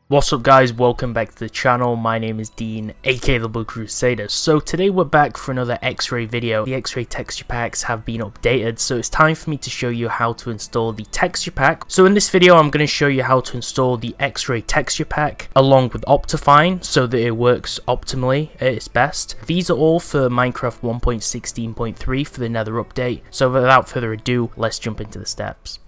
What's up guys, welcome back to the channel. My name is Dean, aka the Blue Crusader. So today we're back for another X-Ray video. The X-Ray texture packs have been updated, so it's time for me to show you how to install the texture pack. So in this video I'm going to show you how to install the X-Ray texture pack along with Optifine so that it works optimally at its best. These are all for Minecraft 1.16.3 for the Nether update. So without further ado, let's jump into the steps.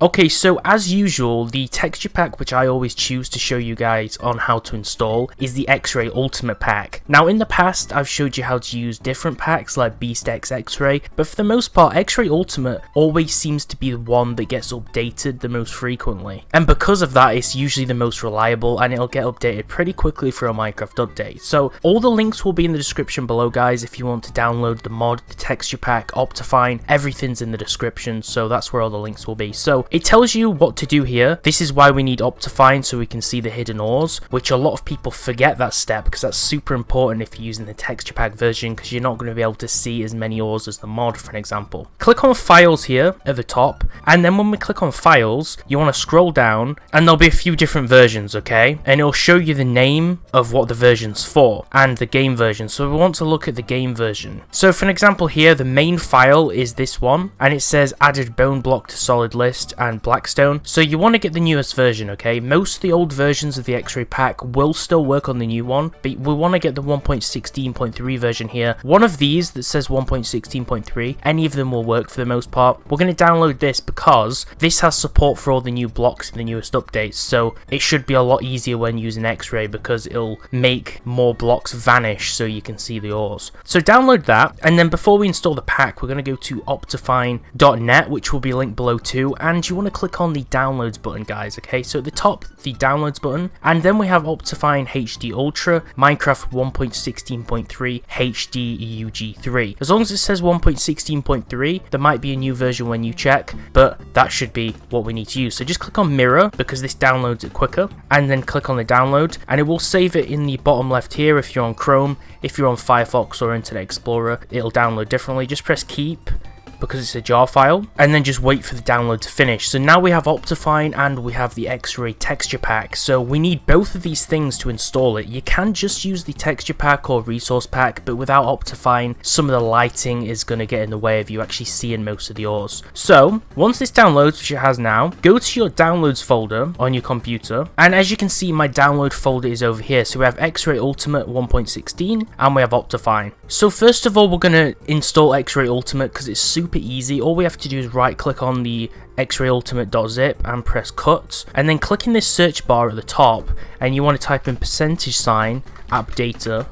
Okay, so as usual, the texture pack which I always choose to show you guys on how to install is the XRAY Ultimate pack. Now in the past I've showed you how to use different packs like Beast X XRAY, but for the most part XRAY Ultimate always seems to be the one that gets updated the most frequently. And because of that it's usually the most reliable and it'll get updated pretty quickly for a Minecraft update. So all the links will be in the description below guys if you want to download the mod, the texture pack, Optifine, everything's in the description, so that's where all the links will be. So it tells you what to do here. This is why we need Optifine, so we can see the hidden ores, which a lot of people forget that step because that's super important if you're using the texture pack version because you're not going to be able to see as many ores as the mod, for an example. Click on files here at the top, and then when we click on files you want to scroll down and there'll be a few different versions, okay, and it'll show you the name of what the version's for and the game version. So we want to look at the game version. So for an example here, the main file is this one and it says added bone block to solid list and Blackstone. So you want to get the newest version, okay? Most of the old versions of the X-Ray pack will still work on the new one, but we want to get the 1.16.3 version here. One of these that says 1.16.3, any of them will work for the most part. We're going to download this because this has support for all the new blocks in the newest updates, so it should be a lot easier when using X-Ray because it'll make more blocks vanish so you can see the ores. So download that, and then before we install the pack we're going to go to optifine.net, which will be linked below too, and you want to click on the downloads button guys, okay? So at the top, the downloads button, and then we have Optifine HD Ultra Minecraft 1.16.3 HD UG3. As long as it says 1.16.3, there might be a new version when you check, but that should be what we need to use. So just click on mirror because this downloads it quicker, and then click on the download and it will save it in the bottom left here if you're on Chrome. If you're on Firefox or Internet Explorer, it'll download differently. Just press keep because it's a jar file, and then just wait for the download to finish. So now we have Optifine and we have the XRAY texture pack, so we need both of these things to install it. You can just use the texture pack or resource pack, but without Optifine some of the lighting is going to get in the way of you actually seeing most of the ores. So once this downloads, which it has now, go to your downloads folder on your computer, and as you can see my download folder is over here. So we have XRAY Ultimate 1.16 and we have Optifine. So first of all we're going to install XRAY Ultimate because it's super easy. All we have to do is right click on the xrayultimate.zip and press cut, and then click in this search bar at the top and you want to type in $app data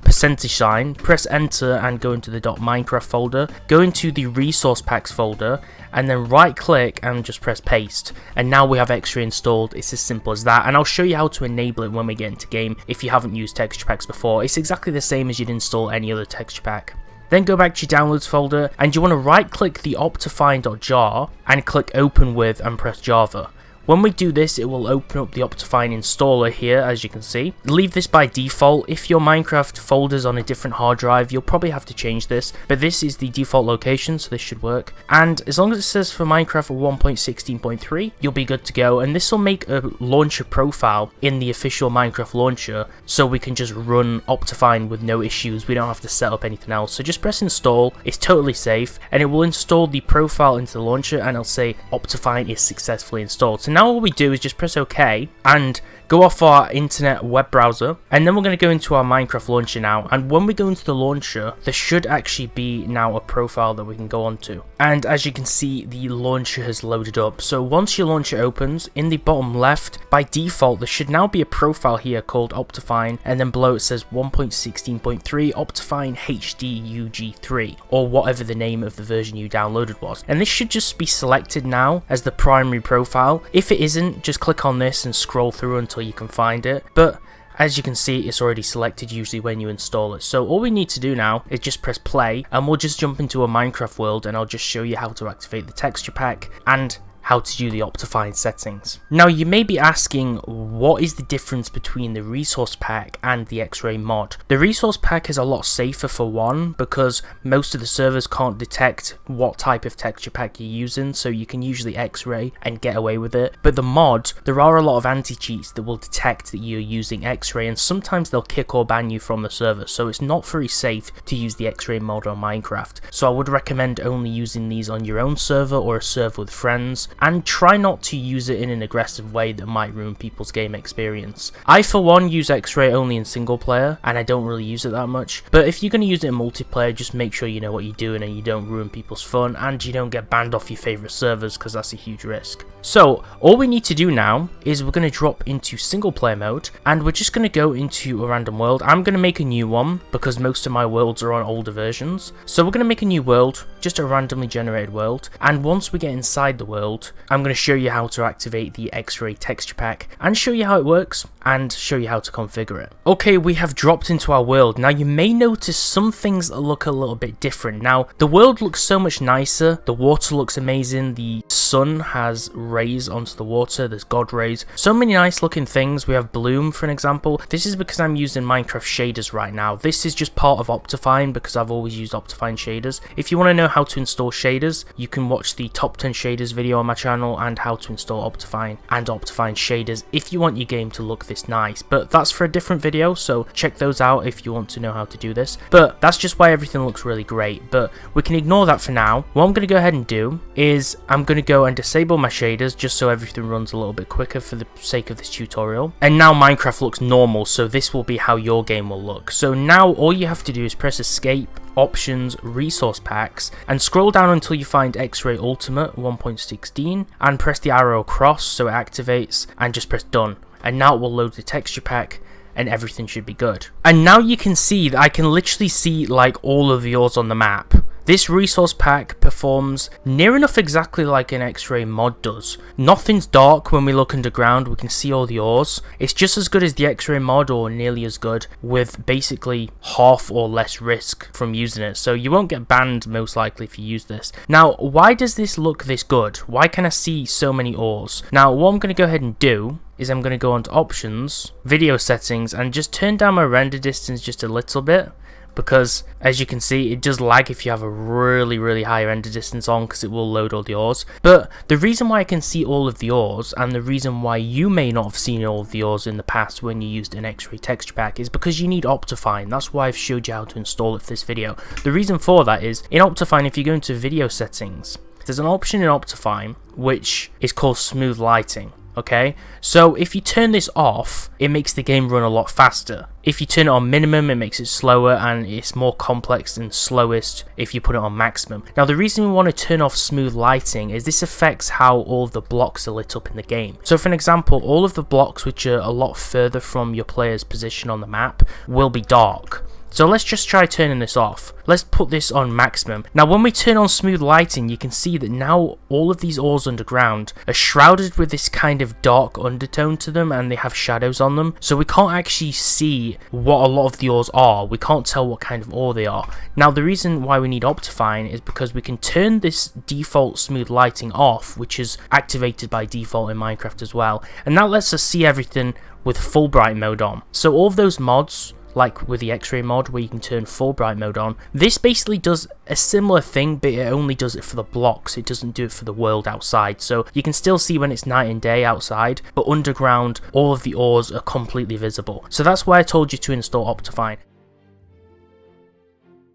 $, press enter and go into the .minecraft folder, go into the resource packs folder and then right click and just press paste, and now we have XRAY installed. It's as simple as that, and I'll show you how to enable it when we get into game if you haven't used texture packs before. It's exactly the same as you'd install any other texture pack. Then go back to your downloads folder and you want to right click the optifine.jar and click open with and press Java. When we do this, it will open up the Optifine installer here, as you can see. Leave this by default. If your Minecraft folder's on a different hard drive, you'll probably have to change this, but this is the default location, so this should work. And as long as it says for Minecraft 1.16.3, you'll be good to go, and this will make a launcher profile in the official Minecraft launcher, so we can just run Optifine with no issues. We don't have to set up anything else. So just press install, it's totally safe, and it will install the profile into the launcher, and it'll say Optifine is successfully installed. So now all we do is just press OK and go off our internet web browser, and then we're going to go into our Minecraft launcher now, and when we go into the launcher there should actually be now a profile that we can go onto, and as you can see the launcher has loaded up. So once your launcher opens, in the bottom left by default there should now be a profile here called Optifine, and then below it says 1.16.3 Optifine HD UG3 or whatever the name of the version you downloaded was, and this should just be selected now as the primary profile. If it isn't, just click on this and scroll through until you can find it, but as you can see it's already selected usually when you install it. So all we need to do now is just press play and we'll just jump into a Minecraft world and I'll just show you how to activate the texture pack and how to do the Optifine settings. Now you may be asking, what is the difference between the resource pack and the XRAY mod? The resource pack is a lot safer for one, because most of the servers can't detect what type of texture pack you're using, so you can usually XRAY and get away with it. But the mod, there are a lot of anti-cheats that will detect that you're using XRAY, and sometimes they'll kick or ban you from the server, so it's not very safe to use the XRAY mod on Minecraft. So I would recommend only using these on your own server or a server with friends, and try not to use it in an aggressive way that might ruin people's game experience. I for one use XRAY only in single player, and I don't really use it that much, but if you're going to use it in multiplayer, just make sure you know what you're doing and you don't ruin people's fun, and you don't get banned off your favourite servers, because that's a huge risk. So all we need to do now is we're going to drop into single player mode, and we're just going to go into a random world. I'm going to make a new one because most of my worlds are on older versions, so we're going to make a new world, just a randomly generated world, and once we get inside the world, I'm going to show you how to activate the XRAY texture pack and show you how it works and show you how to configure it. Okay, we have dropped into our world. Now you may notice some things that look a little bit different. Now the world looks so much nicer, the water looks amazing, the sun has rays onto the water, there's god rays, so many nice looking things. We have bloom for an example. This is because I'm using Minecraft shaders right now. This is just part of Optifine because I've always used Optifine shaders. If you want to know how to install shaders, you can watch the top 10 shaders video on my channel and how to install Optifine and Optifine shaders if you want your game to look this nice, but that's for a different video, so check those out if you want to know how to do this. But that's just why everything looks really great, but we can ignore that for now. What I'm going to go ahead and do is I'm going to go and disable my shaders just so everything runs a little bit quicker for the sake of this tutorial. And now Minecraft looks normal, so this will be how your game will look. So now all you have to do is press escape, options, resource packs, and scroll down until you find XRAY Ultimate 1.16 and press the arrow across so it activates, and just press done. And now it will load the texture pack and everything should be good. And now you can see that I can literally see like all of the ores on the map. This resource pack performs near enough exactly like an XRAY mod does. Nothing's dark when we look underground, we can see all the ores. It's just as good as the XRAY mod, or nearly as good, with basically half or less risk from using it. So you won't get banned most likely if you use this. Now why does this look this good? Why can I see so many ores? Now what I'm going to go ahead and do is I'm going to go on to options, video settings, and just turn down my render distance just a little bit, because as you can see it does lag if you have a really high render distance on, because it will load all the ores. But the reason why I can see all of the ores, and the reason why you may not have seen all of the ores in the past when you used an XRAY texture pack, is because you need Optifine. That's why I've showed you how to install it for this video. The reason for that is, in Optifine, if you go into video settings, there's an option in Optifine which is called smooth lighting. Okay, so if you turn this off, it makes the game run a lot faster. If you turn it on minimum, it makes it slower, and it's more complex and slowest if you put it on maximum. Now the reason we want to turn off smooth lighting is this affects how all of the blocks are lit up in the game. So for an example, all of the blocks which are a lot further from your player's position on the map will be dark. So let's just try turning this off. Let's put this on maximum. Now when we turn on smooth lighting, you can see that now all of these ores underground are shrouded with this kind of dark undertone to them, and they have shadows on them. So we can't actually see what a lot of the ores are. We can't tell what kind of ore they are. Now the reason why we need Optifine is because we can turn this default smooth lighting off, which is activated by default in Minecraft as well. And that lets us see everything with full bright mode on. So all of those mods, like with the XRAY mod where you can turn full bright mode on, this basically does a similar thing, but it only does it for the blocks. It doesn't do it for the world outside. So you can still see when it's night and day outside, but underground all of the ores are completely visible. So that's why I told you to install Optifine.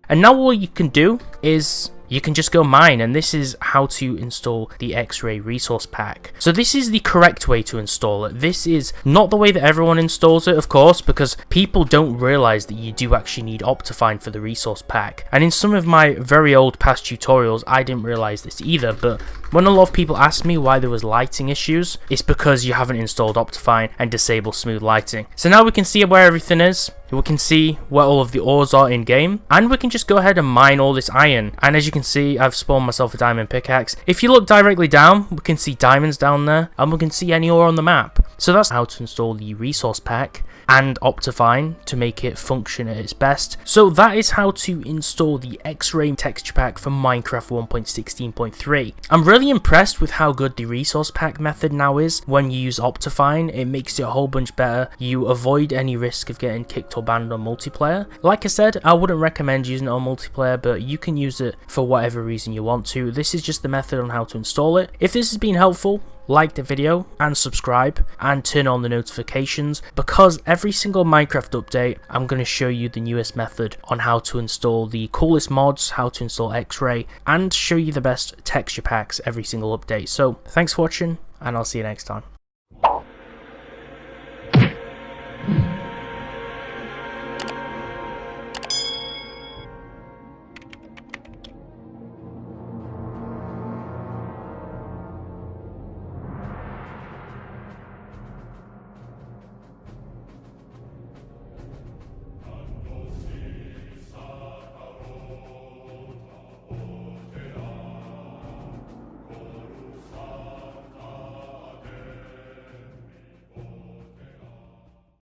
And now all you can do is you can just go mine, and this is how to install the XRAY resource pack. So this is the correct way to install it. This is not the way that everyone installs it, of course, because people don't realize that you do actually need Optifine for the resource pack. And in some of my very old past tutorials, I didn't realize this either, but when a lot of people ask me why there was lighting issues, it's because you haven't installed Optifine and disabled smooth lighting. So now we can see where everything is. we can see where all of the ores are in game, and we can just go ahead and mine all this iron. And as you can see, I've spawned myself a diamond pickaxe. If you look directly down, we can see diamonds down there, and we can see any ore on the map. So that's how to install the resource pack and Optifine to make it function at its best. So that is how to install the XRAY texture pack for Minecraft 1.16.3. I'm really impressed with how good the resource pack method now is. When you use Optifine, it makes it a whole bunch better. You avoid any risk of getting kicked or banned on multiplayer. Like I said, I wouldn't recommend using it on multiplayer, but you can use it for whatever reason you want to. This is just the method on how to install it. If this has been helpful, like the video and subscribe and turn on the notifications, because every single Minecraft update I'm going to show you the newest method on how to install the coolest mods, how to install XRAY, and show you the best texture packs every single update. So thanks for watching, and I'll see you next time.